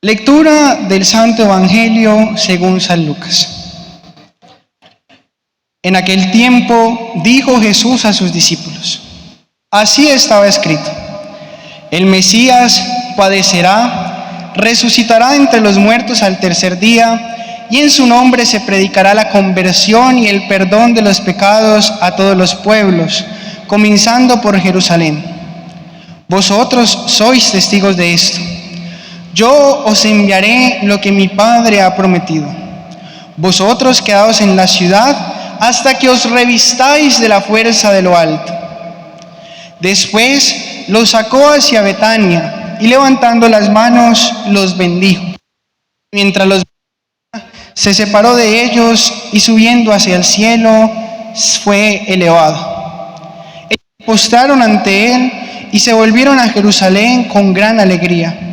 Lectura del Santo Evangelio según San Lucas. En aquel tiempo dijo Jesús a sus discípulos: así estaba escrito: el Mesías padecerá, resucitará entre los muertos al tercer día, y en su nombre se predicará la conversión y el perdón de los pecados a todos los pueblos, comenzando por Jerusalén. Vosotros sois testigos de esto. Yo os enviaré lo que mi Padre ha prometido. Vosotros quedaos en la ciudad hasta que os revistáis de la fuerza de lo alto. Después los sacó hacia Betania y levantando las manos los bendijo. Mientras los bendijo, se separó de ellos y subiendo hacia el cielo fue elevado. Ellos se postraron ante él y se volvieron a Jerusalén con gran alegría.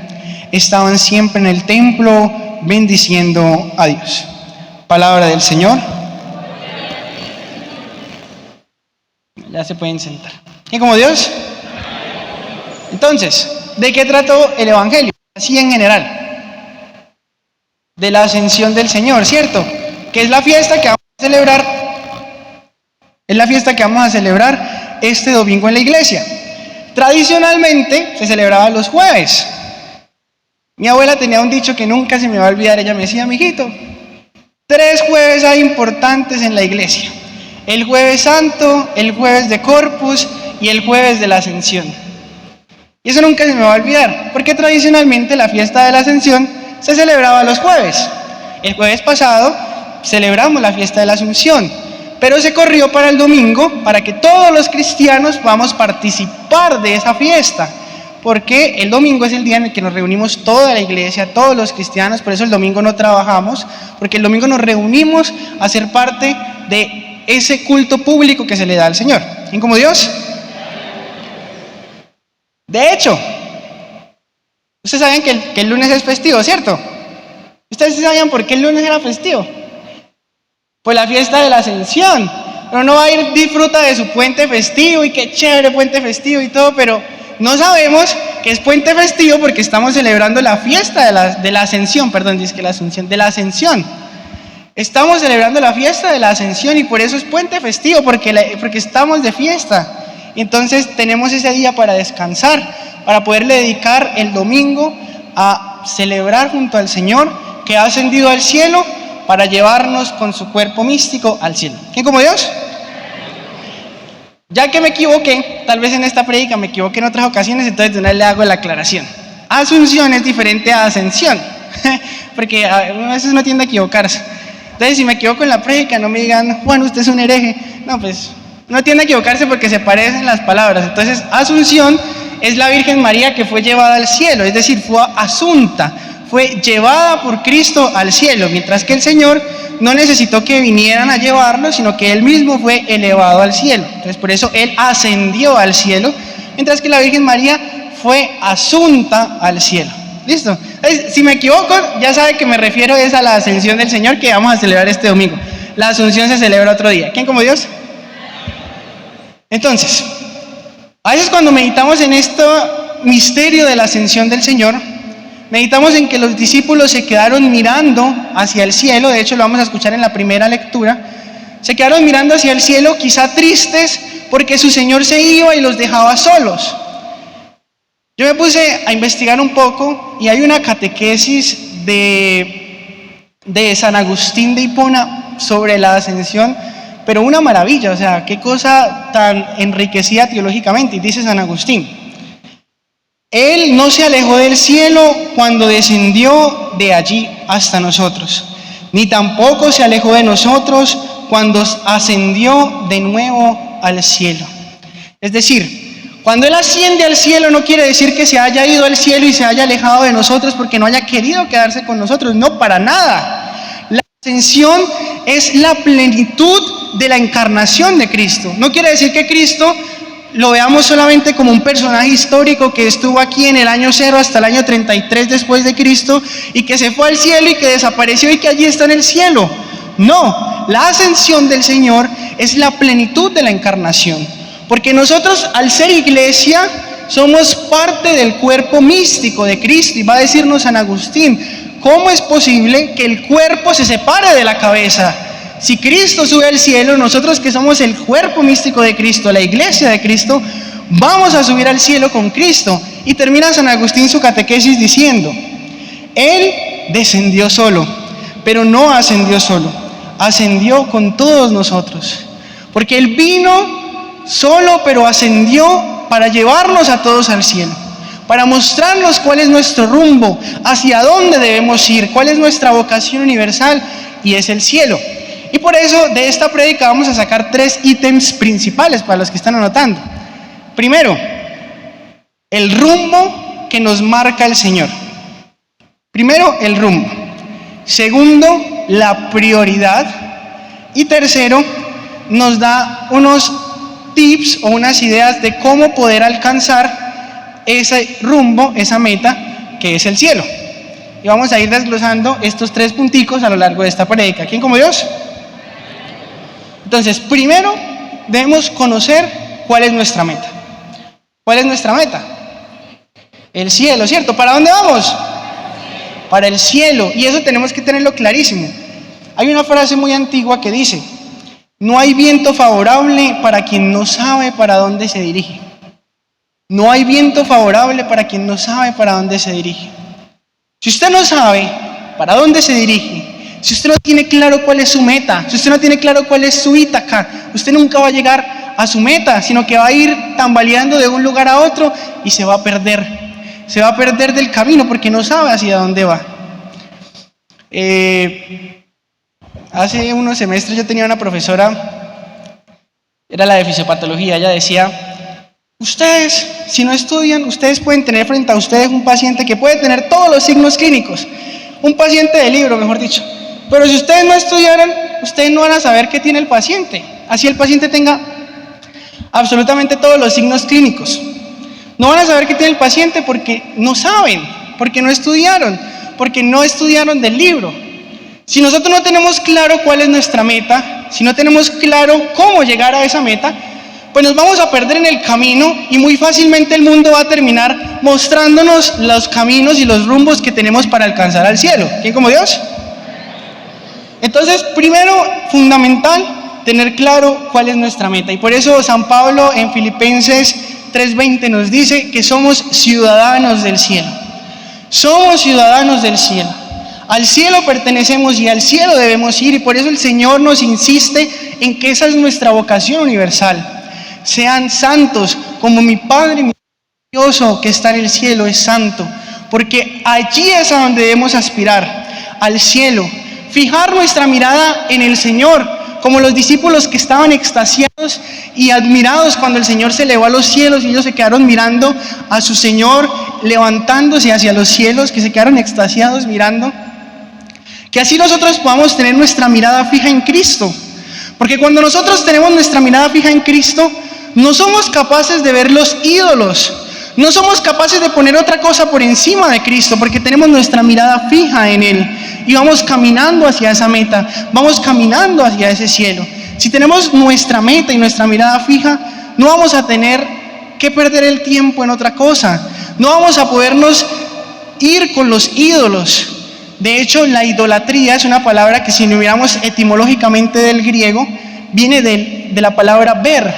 Estaban siempre en el templo bendiciendo a Dios. Palabra del Señor. Ya se pueden sentar. ¿Y como Dios? Entonces, ¿de qué trató el Evangelio? Así en general. De la ascensión del Señor, ¿cierto? Que es la fiesta que vamos a celebrar. Es la fiesta que vamos a celebrar este domingo en la iglesia. Tradicionalmente se celebraba los jueves. Mi abuela tenía un dicho que nunca se me va a olvidar. Ella me decía: mijito, 3 jueves hay importantes en la iglesia: el jueves santo, el jueves de Corpus y el jueves de la Ascensión. Y eso nunca se me va a olvidar, porque tradicionalmente la fiesta de la Ascensión se celebraba los jueves. El jueves pasado celebramos la fiesta de la Asunción, pero se corrió para el domingo para que todos los cristianos podamos participar de esa fiesta. Porque el domingo es el día en el que nos reunimos toda la iglesia, todos los cristianos. Por eso el domingo no trabajamos, porque el domingo nos reunimos a ser parte de ese culto público que se le da al Señor. ¿Quién como Dios? De hecho, ustedes saben que el lunes es festivo, ¿cierto? ¿Ustedes sabían por qué el lunes era festivo? Pues la fiesta de la Ascensión. Pero no va a ir, disfruta de su puente festivo y qué chévere puente festivo y todo, pero no sabemos que es puente festivo porque estamos celebrando la fiesta de la Ascensión, de la Ascensión. Estamos celebrando la fiesta de la Ascensión y por eso es puente festivo, porque estamos de fiesta. Entonces tenemos ese día para descansar, para poderle dedicar el domingo a celebrar junto al Señor que ha ascendido al cielo para llevarnos con su cuerpo místico al cielo. ¿Quién como Dios? Ya que me equivoqué, tal vez en esta prédica me equivoqué en otras ocasiones, entonces de una vez le hago la aclaración. Asunción es diferente a ascensión, porque a veces uno tiende a equivocarse. Entonces si me equivoco en la prédica, no me digan: Juan, usted es un hereje. No, pues uno tiende a equivocarse porque se parecen las palabras. Entonces Asunción es la Virgen María que fue llevada al cielo, es decir, fue asunta, fue llevada por Cristo al cielo, mientras que el Señor no necesitó que vinieran a llevarlo, sino que Él mismo fue elevado al cielo. Entonces por eso Él ascendió al cielo, mientras que la Virgen María fue asunta al cielo. ¿Listo? Entonces, si me equivoco, ya sabe que me refiero a la ascensión del Señor que vamos a celebrar este domingo. La Asunción se celebra otro día. ¿Quién como Dios? Entonces, a veces cuando meditamos en este misterio de la ascensión del Señor, meditamos en que los discípulos se quedaron mirando hacia el cielo. De hecho lo vamos a escuchar en la primera lectura. Se quedaron mirando hacia el cielo, quizá tristes porque su Señor se iba y los dejaba solos. Yo me puse a investigar un poco y hay una catequesis de San Agustín de Hipona sobre la ascensión, pero una maravilla, o sea, qué cosa tan enriquecida teológicamente. Y dice San Agustín: Él no se alejó del cielo cuando descendió de allí hasta nosotros, ni tampoco se alejó de nosotros cuando ascendió de nuevo al cielo. Es decir, cuando Él asciende al cielo no quiere decir que se haya ido al cielo y se haya alejado de nosotros porque no haya querido quedarse con nosotros, no, para nada. La ascensión es la plenitud de la encarnación de Cristo. No quiere decir que Cristo lo veamos solamente como un personaje histórico que estuvo aquí en el año 0 hasta el año 33 después de Cristo y que se fue al cielo y que desapareció y que allí está en el cielo. No, la ascensión del Señor es la plenitud de la encarnación, porque nosotros al ser iglesia somos parte del cuerpo místico de Cristo. Y va a decirnos San Agustín, ¿cómo es posible que el cuerpo se separe de la cabeza? Si Cristo sube al cielo, nosotros que somos el cuerpo místico de Cristo, la iglesia de Cristo, vamos a subir al cielo con Cristo. Y termina San Agustín su catequesis diciendo, Él descendió solo, pero no ascendió solo, ascendió con todos nosotros. Porque Él vino solo, pero ascendió para llevarnos a todos al cielo, para mostrarnos cuál es nuestro rumbo, hacia dónde debemos ir, cuál es nuestra vocación universal, y es el cielo. Y por eso de esta prédica vamos a sacar 3 ítems principales para los que están anotando. Primero, el rumbo que nos marca el Señor. Primero, el rumbo. Segundo, la prioridad. Y tercero, nos da unos tips o unas ideas de cómo poder alcanzar ese rumbo, esa meta que es el cielo. Y vamos a ir desglosando estos 3 punticos a lo largo de esta prédica. ¿Quién como Dios? Entonces, primero debemos conocer cuál es nuestra meta. ¿Cuál es nuestra meta? El cielo, ¿cierto? ¿Para dónde vamos? Para el cielo. Y eso tenemos que tenerlo clarísimo. Hay una frase muy antigua que dice, no hay viento favorable para quien no sabe para dónde se dirige. No hay viento favorable para quien no sabe para dónde se dirige. Si usted no sabe para dónde se dirige, si usted no tiene claro cuál es su meta, si usted no tiene claro cuál es su Ítaca, usted nunca va a llegar a su meta, sino que va a ir tambaleando de un lugar a otro y se va a perder. Se va a perder del camino porque no sabe hacia dónde va. Hace unos semestres yo tenía una profesora, era la de fisiopatología. Ella decía, ustedes, si no estudian, ustedes pueden tener frente a ustedes un paciente que puede tener todos los signos clínicos, un paciente de libro, mejor dicho. Pero si ustedes no estudiaran, ustedes no van a saber qué tiene el paciente. Así el paciente tenga absolutamente todos los signos clínicos. No van a saber qué tiene el paciente porque no saben, porque no estudiaron del libro. Si nosotros no tenemos claro cuál es nuestra meta, si no tenemos claro cómo llegar a esa meta, pues nos vamos a perder en el camino y muy fácilmente el mundo va a terminar mostrándonos los caminos y los rumbos que tenemos para alcanzar al cielo. ¿Quién como Dios? Entonces, primero, fundamental, tener claro cuál es nuestra meta. Y por eso San Pablo en Filipenses 3:20 nos dice que somos ciudadanos del cielo. Somos ciudadanos del cielo. Al cielo pertenecemos y al cielo debemos ir. Y por eso el Señor nos insiste en que esa es nuestra vocación universal. Sean santos como mi Padre, mi Dios que está en el cielo es santo. Porque allí es a donde debemos aspirar, al cielo. Fijar nuestra mirada en el Señor, como los discípulos que estaban extasiados y admirados cuando el Señor se elevó a los cielos y ellos se quedaron mirando a su Señor levantándose hacia los cielos, que se quedaron extasiados mirando. Que así nosotros podamos tener nuestra mirada fija en Cristo. Porque cuando nosotros tenemos nuestra mirada fija en Cristo, no somos capaces de ver los ídolos. No somos capaces de poner otra cosa por encima de Cristo, porque tenemos nuestra mirada fija en Él. Y vamos caminando hacia esa meta, vamos caminando hacia ese cielo. Si tenemos nuestra meta y nuestra mirada fija, no vamos a tener que perder el tiempo en otra cosa. No vamos a podernos ir con los ídolos. De hecho, la idolatría es una palabra que si lo miramos etimológicamente del griego, viene de la palabra ver,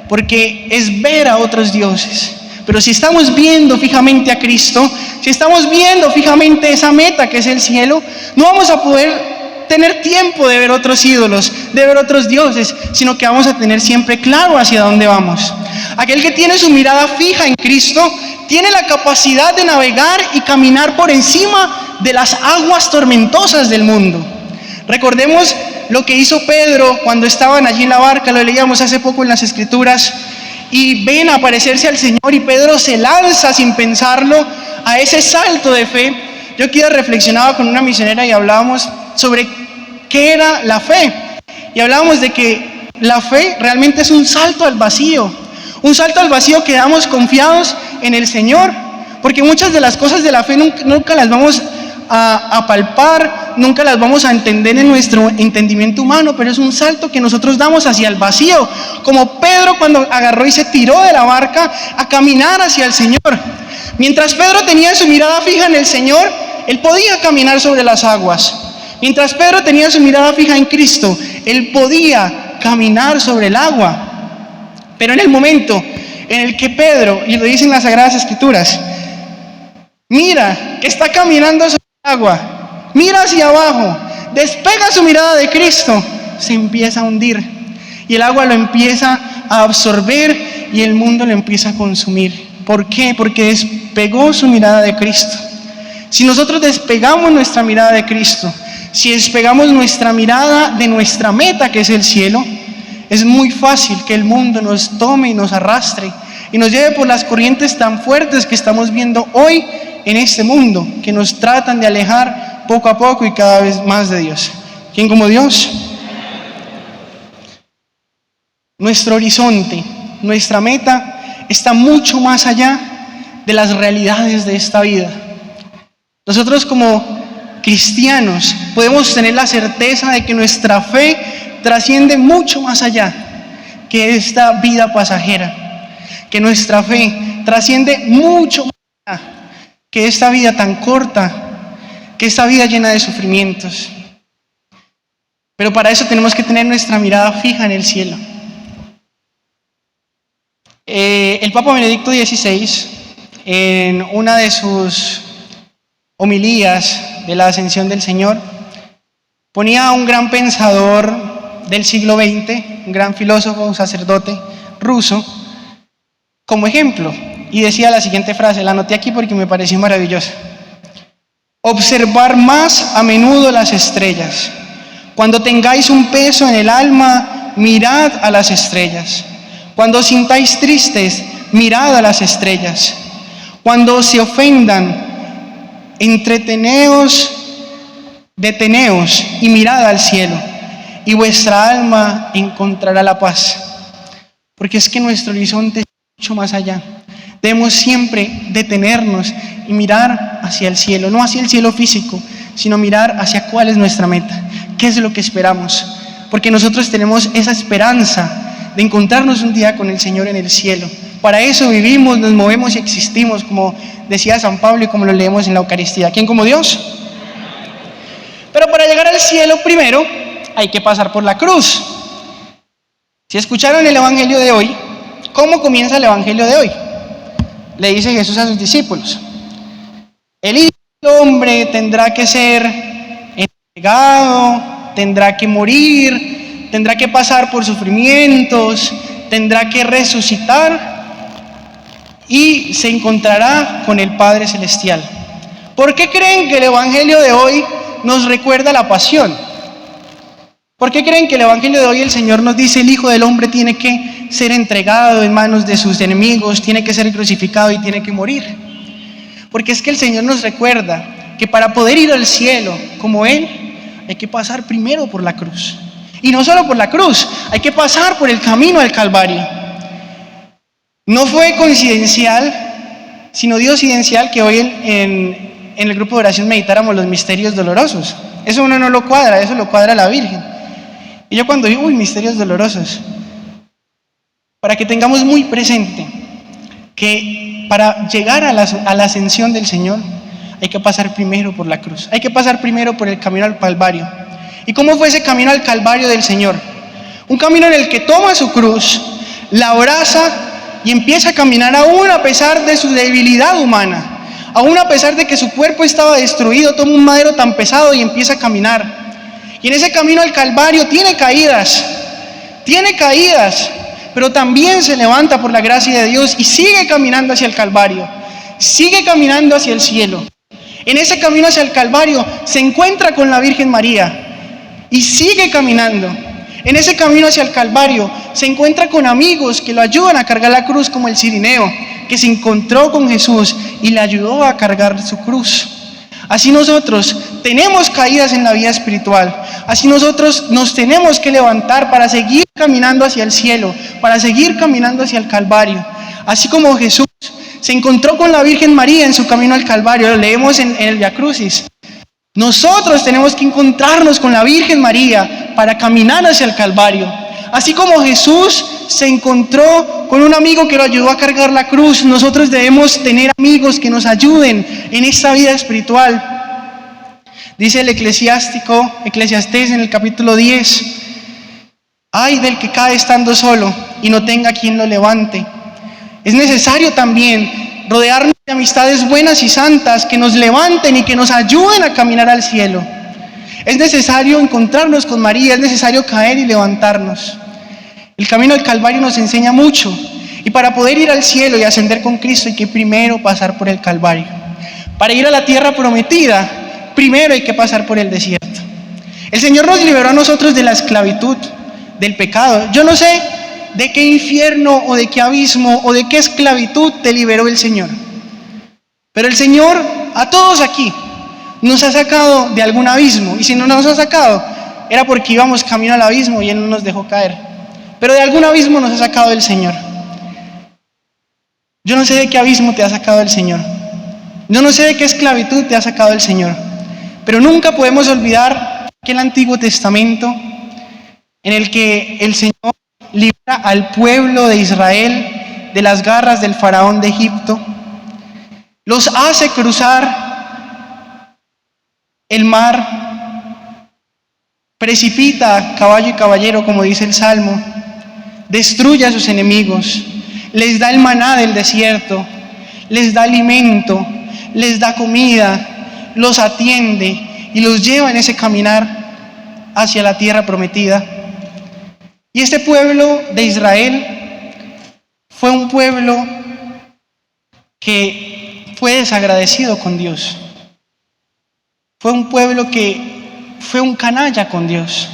porque es ver a otros dioses. Pero si estamos viendo fijamente a Cristo, si estamos viendo fijamente esa meta que es el cielo, no vamos a poder tener tiempo de ver otros ídolos, de ver otros dioses, sino que vamos a tener siempre claro hacia dónde vamos. Aquel que tiene su mirada fija en Cristo, tiene la capacidad de navegar y caminar por encima de las aguas tormentosas del mundo. Recordemos lo que hizo Pedro cuando estaban allí en la barca, lo leíamos hace poco en las Escrituras, y ven a aparecerse al Señor y Pedro se lanza sin pensarlo a ese salto de fe. Yo aquí reflexionaba con una misionera y hablábamos sobre qué era la fe. Y hablábamos de que la fe realmente es un salto al vacío. Un salto al vacío que damos confiados en el Señor. Porque muchas de las cosas de la fe nunca las vamos a palpar, nunca las vamos a entender en nuestro entendimiento humano, pero es un salto que nosotros damos hacia el vacío. Como Pedro Pedro cuando agarró y se tiró de la barca a caminar hacia el Señor. Mientras Pedro tenía su mirada fija en el Señor, él podía caminar sobre las aguas. Mientras Pedro tenía su mirada fija en Cristo, él podía caminar sobre el agua. Pero en el momento en el que Pedro, y lo dicen las Sagradas Escrituras, mira que está caminando sobre el agua, mira hacia abajo, despega su mirada de Cristo, se empieza a hundir. Y el agua lo empieza a absorber y el mundo lo empieza a consumir. ¿Por qué? Porque despegó su mirada de Cristo. Si nosotros despegamos nuestra mirada de Cristo, si despegamos nuestra mirada de nuestra meta, que es el cielo, es muy fácil que el mundo nos tome y nos arrastre y nos lleve por las corrientes tan fuertes que estamos viendo hoy en este mundo, que nos tratan de alejar poco a poco y cada vez más de Dios. ¿Quién como Dios? Nuestro horizonte, nuestra meta está mucho más allá de las realidades de esta vida. Nosotros como cristianos podemos tener la certeza de que nuestra fe trasciende mucho más allá que esta vida pasajera, que nuestra fe trasciende mucho más allá que esta vida tan corta, que esta vida llena de sufrimientos. Pero para eso tenemos que tener nuestra mirada fija en el cielo. El Papa Benedicto XVI, en una de sus homilías de la Ascensión del Señor, ponía a un gran pensador del siglo XX, un gran filósofo, un sacerdote ruso, como ejemplo, y decía la siguiente frase, la anoté aquí porque me pareció maravillosa: observar más a menudo las estrellas. Cuando tengáis un peso en el alma, mirad a las estrellas. Cuando os sintáis tristes, mirad a las estrellas. Cuando os se ofendan, entreteneos, deteneos y mirad al cielo, y vuestra alma encontrará la paz. Porque es que nuestro horizonte es mucho más allá. Debemos siempre detenernos y mirar hacia el cielo, no hacia el cielo físico, sino mirar hacia cuál es nuestra meta, qué es lo que esperamos. Porque nosotros tenemos esa esperanza de encontrarnos un día con el Señor en el cielo. Para eso vivimos, nos movemos y existimos, como decía San Pablo y como lo leemos en la Eucaristía. ¿Quién como Dios? Pero para llegar al cielo primero hay que pasar por la cruz. Si escucharon el Evangelio de hoy, ¿cómo comienza el Evangelio de hoy? Le dice Jesús a sus discípulos: el Hijo del Hombre tendrá que ser entregado, tendrá que morir, tendrá que pasar por sufrimientos, tendrá que resucitar y se encontrará con el Padre Celestial. ¿Por qué creen que el Evangelio de hoy nos recuerda la pasión? ¿Por qué creen que el Evangelio de hoy el Señor nos dice: el Hijo del Hombre tiene que ser entregado en manos de sus enemigos, tiene que ser crucificado y tiene que morir? Porque es que el Señor nos recuerda que para poder ir al cielo como Él, hay que pasar primero por la cruz. Y no solo por la cruz, hay que pasar por el camino al Calvario. No fue coincidencial, sino diosidencial que hoy en el grupo de oración meditáramos los misterios dolorosos. Eso uno no lo cuadra, eso lo cuadra la Virgen. Y yo cuando digo, misterios dolorosos, para que tengamos muy presente que para llegar a la ascensión del Señor hay que pasar primero por la cruz, hay que pasar primero por el camino al Calvario. ¿Y cómo fue ese camino al Calvario del Señor? Un camino en el que toma su cruz, la abraza y empieza a caminar aún a pesar de su debilidad humana, aún a pesar de que su cuerpo estaba destruido, toma un madero tan pesado y empieza a caminar. Y en ese camino al Calvario tiene caídas, pero también se levanta por la gracia de Dios y sigue caminando hacia el Calvario, sigue caminando hacia el cielo. En ese camino hacia el Calvario se encuentra con la Virgen María y sigue caminando. En ese camino hacia el Calvario se encuentra con amigos que lo ayudan a cargar la cruz, como el Cirineo, que se encontró con Jesús y le ayudó a cargar su cruz. Así nosotros tenemos caídas en la vida espiritual, así nosotros nos tenemos que levantar para seguir caminando hacia el cielo, para seguir caminando hacia el Calvario. Así como Jesús se encontró con la Virgen María en su camino al Calvario, lo leemos en el Via Crucis. Nosotros tenemos que encontrarnos con la Virgen María para caminar hacia el Calvario. Así como Jesús se encontró con un amigo que lo ayudó a cargar la cruz. Nosotros debemos tener amigos que nos ayuden en esta vida espiritual. Dice el Eclesiastés en el capítulo 10: ay del que cae estando solo y no tenga quien lo levante. Es necesario también rodearnos de amistades buenas y santas que nos levanten y que nos ayuden a caminar al cielo. Es necesario encontrarnos con María, es necesario caer y levantarnos. El camino del Calvario nos enseña mucho, y para poder ir al cielo y ascender con Cristo hay que primero pasar por el Calvario. Para ir a la tierra prometida, primero hay que pasar por el desierto. El Señor nos liberó a nosotros de la esclavitud, del pecado. Yo no sé de qué infierno o de qué abismo o de qué esclavitud te liberó el Señor, pero el Señor a todos aquí nos ha sacado de algún abismo, y si no nos ha sacado era porque íbamos camino al abismo y Él no nos dejó caer, pero de algún abismo nos ha sacado el Señor. Yo no sé de qué abismo te ha sacado el Señor, yo no sé de qué esclavitud te ha sacado el Señor, pero nunca podemos olvidar aquel Antiguo Testamento en el que el Señor libra al pueblo de Israel de las garras del faraón de Egipto, los hace cruzar el mar, precipita caballo y caballero, como dice el Salmo, destruye a sus enemigos, les da el maná del desierto, les da alimento, les da comida, los atiende y los lleva en ese caminar hacia la tierra prometida. Y este pueblo de Israel fue un pueblo que fue desagradecido con Dios. Fue un pueblo que fue un canalla con Dios.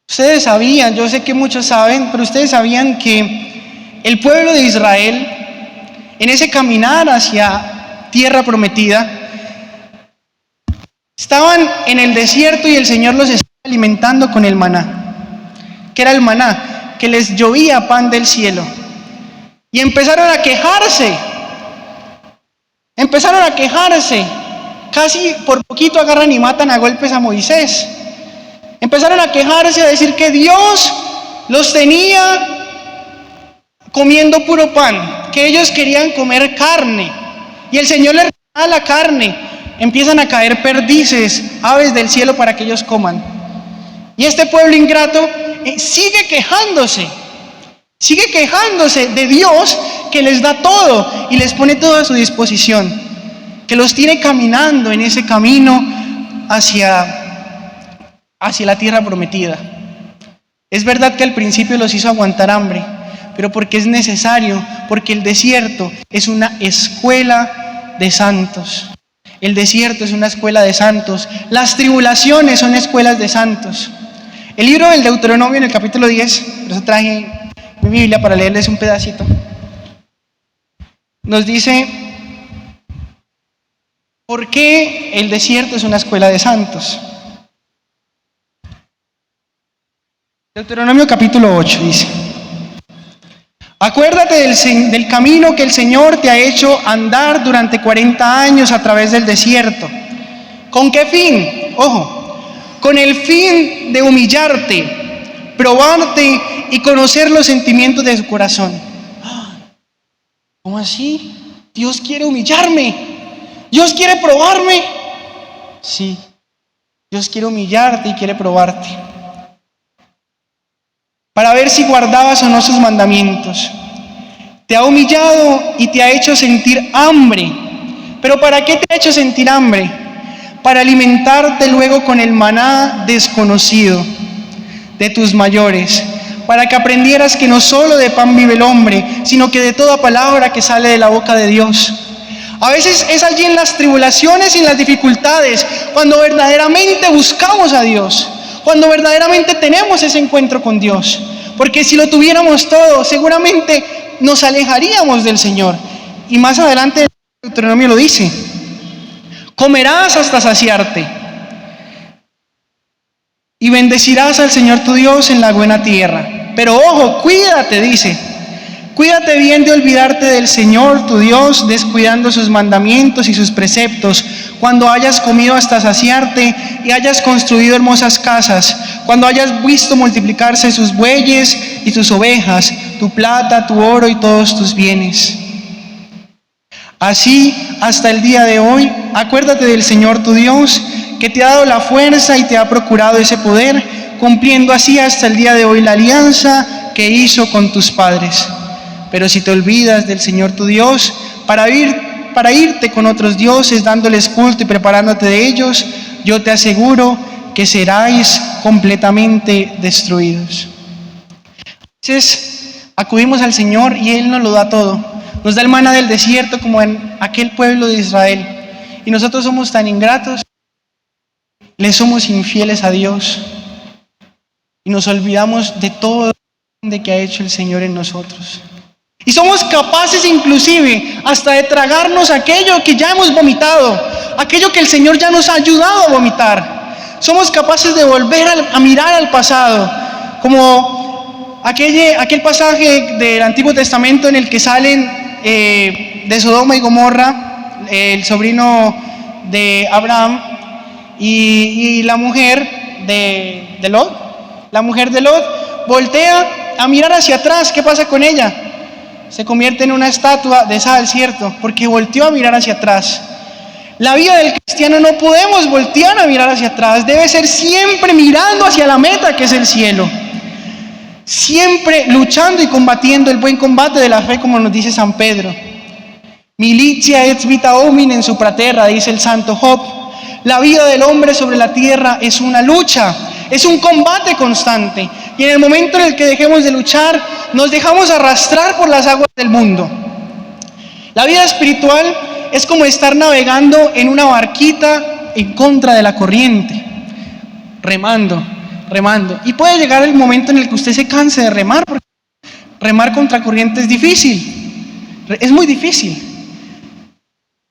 Ustedes sabían, yo sé que muchos saben, pero ustedes sabían que el pueblo de Israel, en ese caminar hacia tierra prometida, estaban en el desierto y el Señor los estaba alimentando con el maná. Que era el maná, que les llovía pan del cielo. Y empezaron a quejarse, casi por poquito agarran y matan a golpes a Moisés. Empezaron a quejarse, a decir que Dios los tenía comiendo puro pan, que ellos querían comer carne, y el Señor les regala la carne. Empiezan a caer perdices, aves del cielo para que ellos coman. Y este pueblo ingrato sigue quejándose de Dios, que les da todo y les pone todo a su disposición, que los tiene caminando en ese camino hacia la tierra prometida. Es verdad que al principio los hizo aguantar hambre, pero porque es necesario, porque el desierto es una escuela de santos. El desierto es una escuela de santos. Las tribulaciones son escuelas de santos. El libro del Deuteronomio, en el capítulo 10, por eso traje mi Biblia para leerles un pedacito, nos dice por qué el desierto es una escuela de santos. Deuteronomio capítulo 8 dice: acuérdate del camino que el Señor te ha hecho andar durante 40 años a través del desierto. ¿Con qué fin? Ojo, con el fin de humillarte, probarte y conocer los sentimientos de su corazón. ¿Cómo así? Dios quiere humillarme, Dios quiere probarme. Sí, Dios quiere humillarte y quiere probarte, para ver si guardabas o no sus mandamientos. Te ha humillado y te ha hecho sentir hambre. ¿Pero para qué te ha hecho sentir hambre? Para alimentarte luego con el maná desconocido de tus mayores, para que aprendieras que no solo de pan vive el hombre, sino que de toda palabra que sale de la boca de Dios. A veces es allí en las tribulaciones y en las dificultades cuando verdaderamente buscamos a Dios, cuando verdaderamente tenemos ese encuentro con Dios, porque si lo tuviéramos todo, seguramente nos alejaríamos del Señor. Y más adelante el Deuteronomio lo dice: comerás hasta saciarte y bendecirás al Señor tu Dios en la buena tierra. Pero ojo, cuídate, dice, Cuídate bien de olvidarte del Señor, tu Dios, descuidando sus mandamientos y sus preceptos. Cuando hayas comido hasta saciarte y hayas construido hermosas casas, cuando hayas visto multiplicarse sus bueyes y tus ovejas, tu plata, tu oro y todos tus bienes. Así, hasta el día de hoy, acuérdate del Señor tu Dios, que te ha dado la fuerza y te ha procurado ese poder, cumpliendo así hasta el día de hoy la alianza que hizo con tus padres. Pero si te olvidas del Señor tu Dios, para irte con otros dioses, dándoles culto y preparándote de ellos, yo te aseguro que seráis completamente destruidos. Entonces, acudimos al Señor y Él nos lo da todo. Nos da el maná del desierto como en aquel pueblo de Israel. Y nosotros somos tan ingratos, le somos infieles a Dios y nos olvidamos de todo lo que ha hecho el Señor en nosotros. Y somos capaces inclusive hasta de tragarnos aquello que ya hemos vomitado, aquello que el Señor ya nos ha ayudado a vomitar. Somos capaces de volver a mirar al pasado, como aquel pasaje del Antiguo Testamento en el que salen de Sodoma y Gomorra, el sobrino de Abraham y la mujer de Lot. La mujer de Lot voltea a mirar hacia atrás. ¿Qué pasa con ella? Se convierte en una estatua de sal, ¿cierto? Porque volteó a mirar hacia atrás. La vida del cristiano no podemos voltear a mirar hacia atrás. Debe ser siempre mirando hacia la meta, que es el cielo. Siempre luchando y combatiendo el buen combate de la fe, como nos dice San Pedro. Militia et vita homini in supra terra, dice el santo Job. La vida del hombre sobre la tierra es una lucha, es un combate constante. Y en el momento en el que dejemos de luchar, nos dejamos arrastrar por las aguas del mundo. La vida espiritual es como estar navegando en una barquita en contra de la corriente, remando. Y puede llegar el momento en el que usted se canse de remar, porque remar contra corriente es difícil, es muy difícil.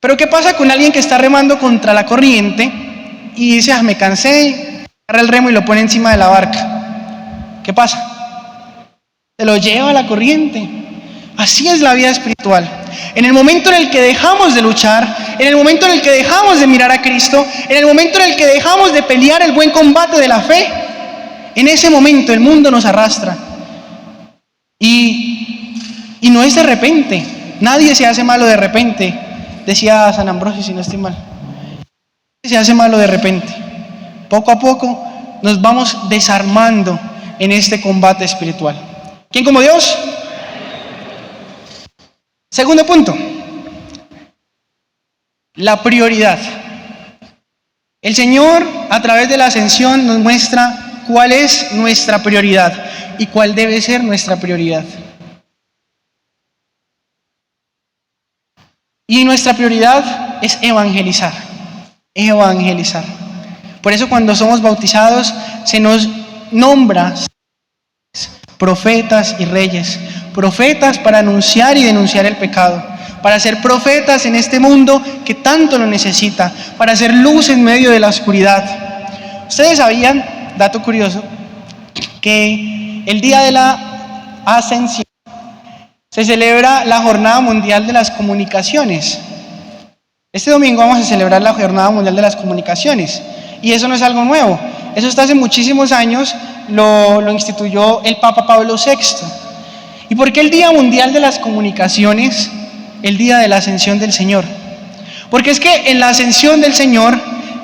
Pero ¿qué pasa con alguien que está remando contra la corriente y dice, me cansé, agarra el remo y lo pone encima de la barca? ¿Qué pasa? Se lo lleva a la corriente. Así es la vida espiritual. En el momento en el que dejamos de luchar, en el momento en el que dejamos de mirar a Cristo, en el momento en el que dejamos de pelear el buen combate de la fe, en ese momento el mundo nos arrastra. Y no es de repente. Nadie se hace malo de repente. Decía San Ambrosio, si no estoy mal. Se hace malo de repente. Poco a poco nos vamos desarmando en este combate espiritual. ¿Quién como Dios? Segundo punto. La prioridad. El Señor, a través de la ascensión, nos muestra cuál es nuestra prioridad y cuál debe ser nuestra prioridad. Y nuestra prioridad es evangelizar. Evangelizar. Por eso cuando somos bautizados se nos nombra profetas y reyes. Profetas para anunciar y denunciar el pecado. Para ser profetas en este mundo que tanto lo necesita. Para hacer luz en medio de la oscuridad. Ustedes sabían, dato curioso, que el día de la ascensión se celebra la Jornada Mundial de las Comunicaciones. Este domingo vamos a celebrar la Jornada Mundial de las Comunicaciones. Y eso no es algo nuevo. Eso está hace muchísimos años, lo instituyó el Papa Pablo VI. ¿Y por qué el Día Mundial de las Comunicaciones? El día de la Ascensión del Señor. Porque es que en la Ascensión del Señor,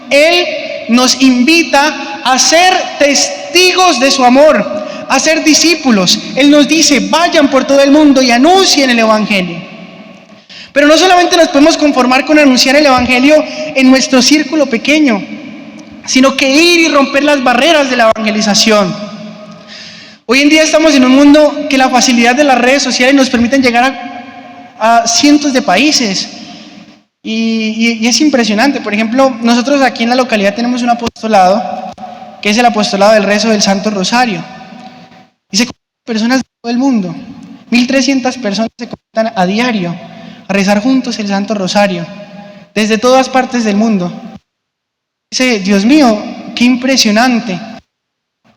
Él nos invita a ser testigos de su amor, a ser discípulos. Él nos dice, vayan por todo el mundo y anuncien el Evangelio. Pero no solamente nos podemos conformar con anunciar el Evangelio en nuestro círculo pequeño, sino que ir y romper las barreras de la evangelización. Hoy en día estamos en un mundo que la facilidad de las redes sociales nos permiten llegar a cientos de países. Y es impresionante. Por ejemplo, nosotros aquí en la localidad tenemos un apostolado, que es el apostolado del rezo del Santo Rosario. Y se conectan personas de todo el mundo. 1.300 personas se conectan a diario a rezar juntos el Santo Rosario, desde todas partes del mundo. Dice, Dios mío, qué impresionante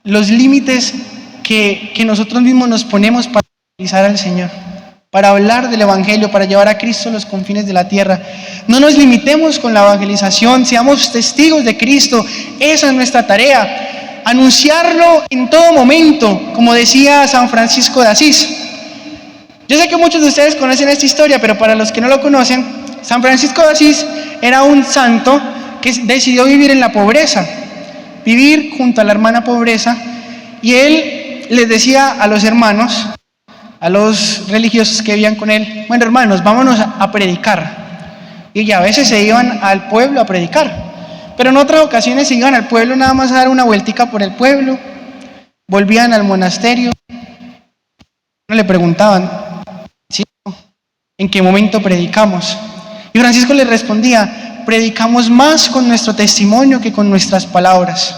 los límites que nosotros mismos nos ponemos para evangelizar al Señor. para hablar del Evangelio, para llevar a Cristo a los confines de la tierra. No nos limitemos con la evangelización, seamos testigos de Cristo. Esa es nuestra tarea, anunciarlo en todo momento, como decía San Francisco de Asís. Yo sé que muchos de ustedes conocen esta historia, pero para los que no lo conocen, San Francisco de Asís era un santo que decidió vivir en la pobreza, vivir junto a la hermana pobreza, y él les decía a los hermanos, a los religiosos que vivían con él: bueno, hermanos, vámonos a predicar. Y a veces se iban al pueblo a predicar, pero en otras ocasiones se iban al pueblo nada más a dar una vueltica por el pueblo, volvían al monasterio, no le preguntaban: ¿sí? ¿En qué momento predicamos? Y Francisco les respondía: predicamos más con nuestro testimonio que con nuestras palabras.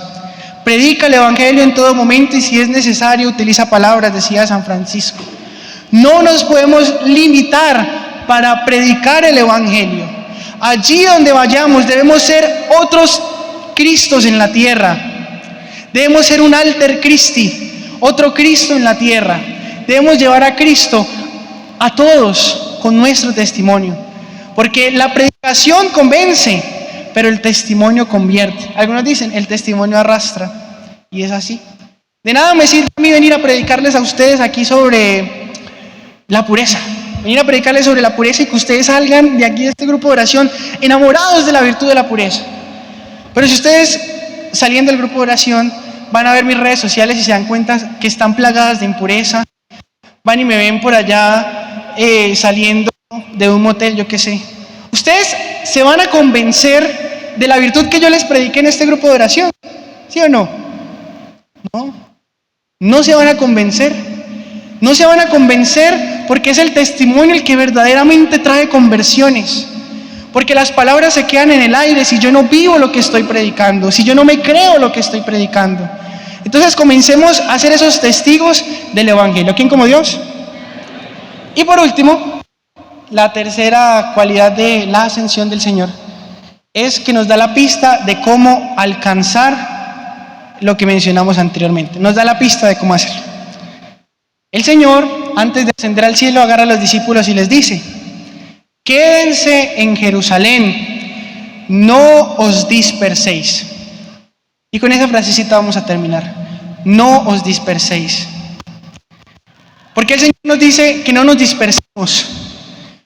Predica el Evangelio en todo momento y si es necesario utiliza palabras, decía San Francisco. No nos podemos limitar para predicar el Evangelio. Allí donde vayamos debemos ser otros Cristos en la tierra. Debemos ser un alter Christi, otro Cristo en la tierra. Debemos llevar a Cristo a todos con nuestro testimonio. Porque la predicación convence, pero el testimonio convierte. Algunos dicen, el testimonio arrastra. Y es así. De nada me sirve a mí venir a predicarles a ustedes aquí sobre la pureza. Venir a predicarles sobre la pureza y que ustedes salgan de aquí de este grupo de oración enamorados de la virtud de la pureza. Pero si ustedes saliendo del grupo de oración van a ver mis redes sociales y se dan cuenta que están plagadas de impureza, van y me ven por allá saliendo de un motel, yo qué sé. Ustedes se van a convencer de la virtud que yo les prediqué en este grupo de oración, ¿sí o no? No se van a convencer. No se van a convencer porque es el testimonio el que verdaderamente trae conversiones. Porque las palabras se quedan en el aire si yo no vivo lo que estoy predicando, si yo no me creo lo que estoy predicando. Entonces comencemos a ser esos testigos del Evangelio. ¿Quién como Dios? Y por último, la tercera cualidad de la ascensión del Señor es que nos da la pista de cómo alcanzar lo que mencionamos anteriormente. Nos da la pista de cómo hacerlo. El Señor, antes de ascender al cielo, agarra a los discípulos y les dice: quédense en Jerusalén, no os disperséis. Y con esa frasecita vamos a terminar. No os disperséis. Porque el Señor nos dice que no nos dispersemos.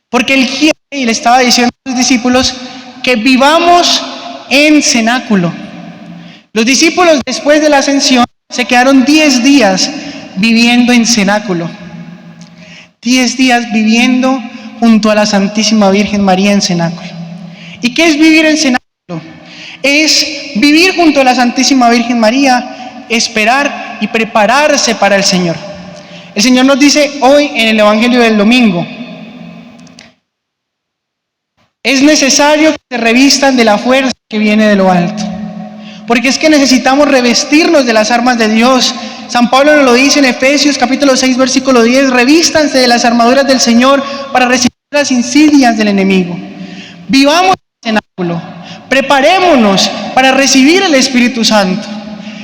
Porque Él quiere, y le estaba diciendo a los discípulos, que vivamos en cenáculo. Los discípulos, después de la ascensión, se quedaron 10 días viviendo en cenáculo. 10 días viviendo junto a la Santísima Virgen María en cenáculo. ¿Y qué es vivir en cenáculo? Es vivir junto a la Santísima Virgen María, esperar y prepararse para el Señor. El Señor nos dice hoy en el Evangelio del domingo: es necesario que se revistan de la fuerza que viene de lo alto. Porque es que necesitamos revestirnos de las armas de Dios. San Pablo nos lo dice en Efesios capítulo 6 versículo 10: revístanse de las armaduras del Señor para resistir las insidias del enemigo. Vivamos en cenáculo, preparémonos para recibir el Espíritu Santo.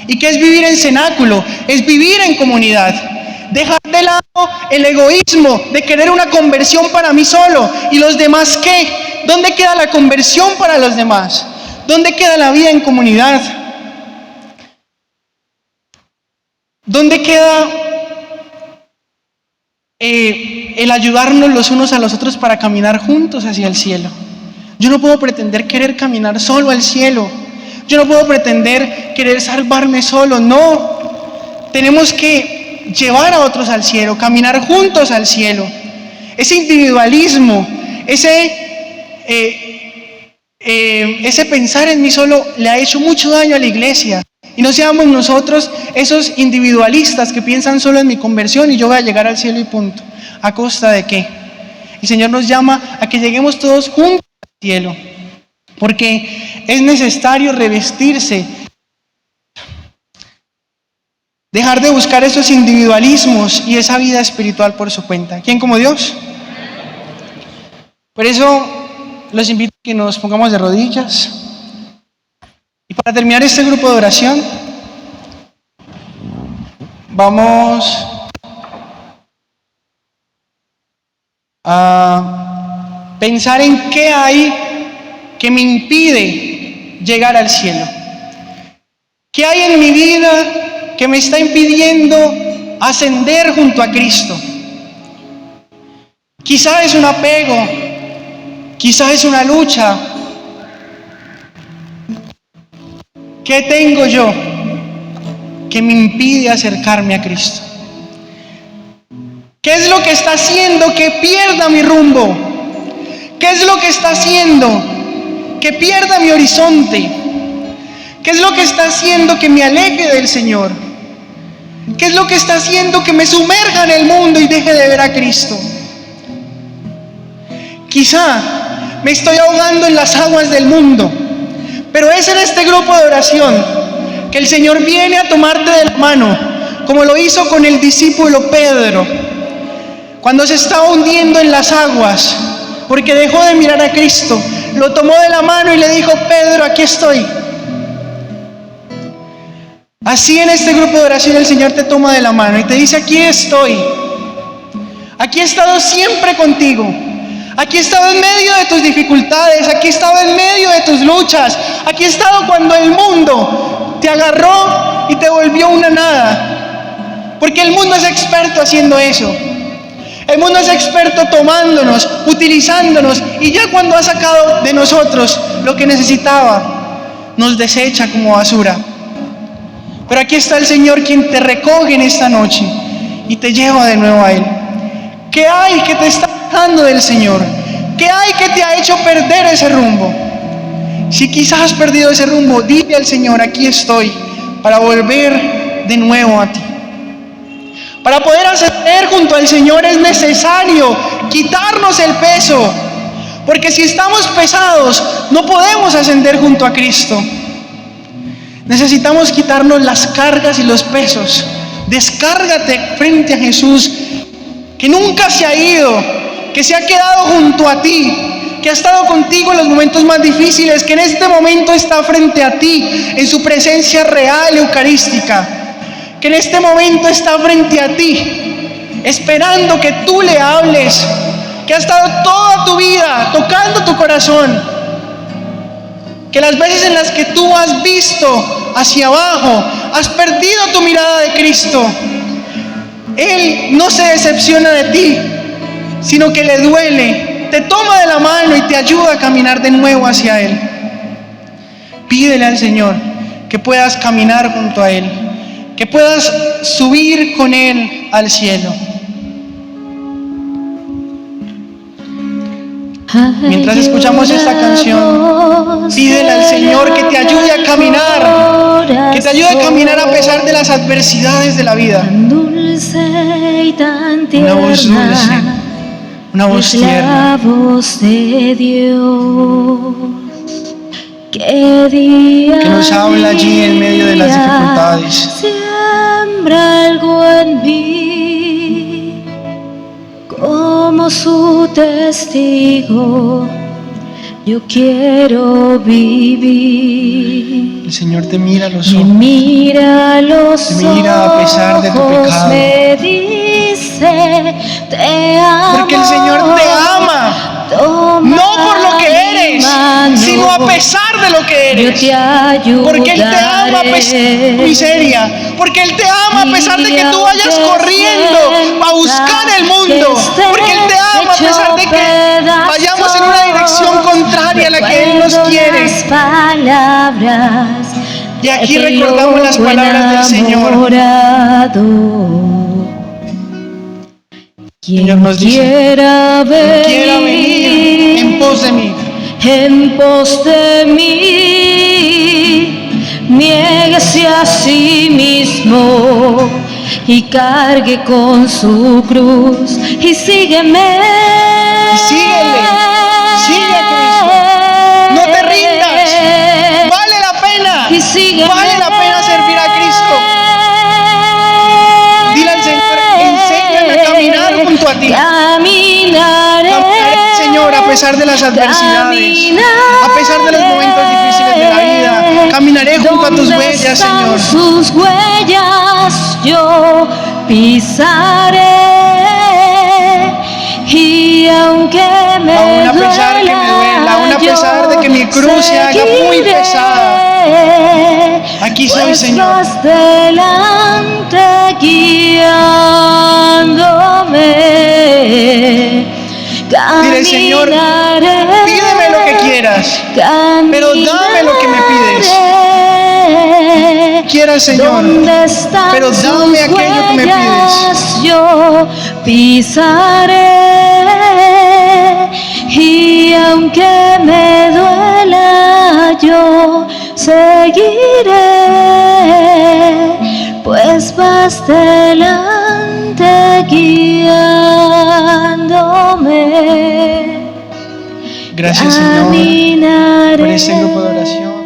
¿Y qué es vivir en cenáculo? Es vivir en comunidad. Dejar de lado el egoísmo de querer una conversión para mí solo. ¿Y los demás qué? ¿Dónde queda la conversión para los demás? ¿Dónde queda la vida en comunidad? ¿Dónde queda el ayudarnos los unos a los otros para caminar juntos hacia el cielo? Yo no puedo pretender querer caminar solo al cielo. Yo no puedo pretender querer salvarme solo. No. Tenemos que llevar a otros al cielo, caminar juntos al cielo. Ese individualismo, ese pensar en mí solo le ha hecho mucho daño a la iglesia. Y no seamos nosotros esos individualistas que piensan solo en mi conversión y yo voy a llegar al cielo y punto. ¿A costa de qué? El Señor nos llama a que lleguemos todos juntos al cielo, porque es necesario revestirse, dejar de buscar esos individualismos y esa vida espiritual por su cuenta. ¿Quién como Dios? Por eso los invito a que nos pongamos de rodillas. Y para terminar este grupo de oración, vamos a pensar en qué hay que me impide llegar al cielo. ¿Qué hay en mi vida que me está impidiendo ascender junto a Cristo? Quizá es un apego, quizá es una lucha. ¿Qué tengo yo que me impide acercarme a Cristo? ¿Qué es lo que está haciendo que pierda mi rumbo? ¿Qué es lo que está haciendo que pierda mi horizonte? ¿Qué es lo que está haciendo que me aleje del Señor? ¿Qué es lo que está haciendo que me sumerja en el mundo y deje de ver a Cristo? Quizá me estoy ahogando en las aguas del mundo, pero es en este grupo de oración que el Señor viene a tomarte de la mano, como lo hizo con el discípulo Pedro, cuando se estaba hundiendo en las aguas, porque dejó de mirar a Cristo. Lo tomó de la mano y le dijo: Pedro, aquí estoy. Así en este grupo de oración el Señor te toma de la mano y te dice: aquí estoy. Aquí he estado siempre contigo. Aquí he estado en medio de tus dificultades. Aquí he estado en medio de tus luchas. Aquí he estado cuando el mundo te agarró y te volvió una nada. Porque el mundo es experto haciendo eso. El mundo es experto tomándonos, utilizándonos, y ya cuando ha sacado de nosotros lo que necesitaba, nos desecha como basura. Pero aquí está el Señor, quien te recoge en esta noche y te lleva de nuevo a Él. ¿Qué hay que te está alejando del Señor? ¿Qué hay que te ha hecho perder ese rumbo? Si quizás has perdido ese rumbo, dile al Señor: aquí estoy, para volver de nuevo a ti. Para poder ascender junto al Señor es necesario quitarnos el peso, porque si estamos pesados no podemos ascender junto a Cristo. Necesitamos quitarnos las cargas y los pesos. Descárgate frente a Jesús, que nunca se ha ido, que se ha quedado junto a ti, que ha estado contigo en los momentos más difíciles, que en este momento está frente a ti en su presencia real eucarística, que en este momento está frente a ti, esperando que tú le hables, que ha estado toda tu vida tocando tu corazón, que las veces en las que tú has visto hacia abajo, has perdido tu mirada de Cristo, Él no se decepciona de ti, sino que le duele, te toma de la mano y te ayuda a caminar de nuevo hacia Él. Pídele al Señor que puedas caminar junto a Él, que puedas subir con Él al cielo. Mientras escuchamos esta canción, pídele al Señor que te ayude a caminar, que te ayude a caminar a pesar de las adversidades de la vida. Una voz dulce, una voz tierna. La voz de Dios que nos habla allí en medio de las dificultades. Siembra algo en mí, como su testigo, yo quiero vivir. El Señor te mira a los ojos, te mira a pesar de tu pecado. Me dice, te amo, porque el Señor te ama. No por lo que eres, sino a pesar de lo que eres. Porque Él te ama a pesar de tu miseria. Porque Él te ama a pesar de que tú vayas corriendo a buscar el mundo. Porque Él te ama a pesar de que vayamos en una dirección contraria a la que Él nos quiere. Y aquí recordamos las palabras del Señor. Señor nos dice: quiera venir en pos de mí. En pos de mí, niéguese a sí mismo y cargue con su cruz y sígueme. Y síguele, sigue a Cristo. No te rindas. Vale la pena. Y sígueme. Vale la pena servir a Cristo. Dile al Señor: enséñame a caminar junto a ti. Caminaré, Señor, a pesar de las adversidades, a pesar de los momentos difíciles de la vida. Caminaré junto a tus huellas, Señor. Sus huellas yo pisaré y aunque me aún a pesar que me duela, aún a pesar de que mi cruz se haga muy pesada, aquí soy, pues Señor. vas delante guiándome. Dile, Señor, pídeme lo que quieras, pero dame lo que me pides. Quiera, Señor, pero dame aquello que me pides. Yo pisaré, y aunque me duela, yo seguiré, pues vas delante guiándome. Gracias, Señor, por este grupo de oración.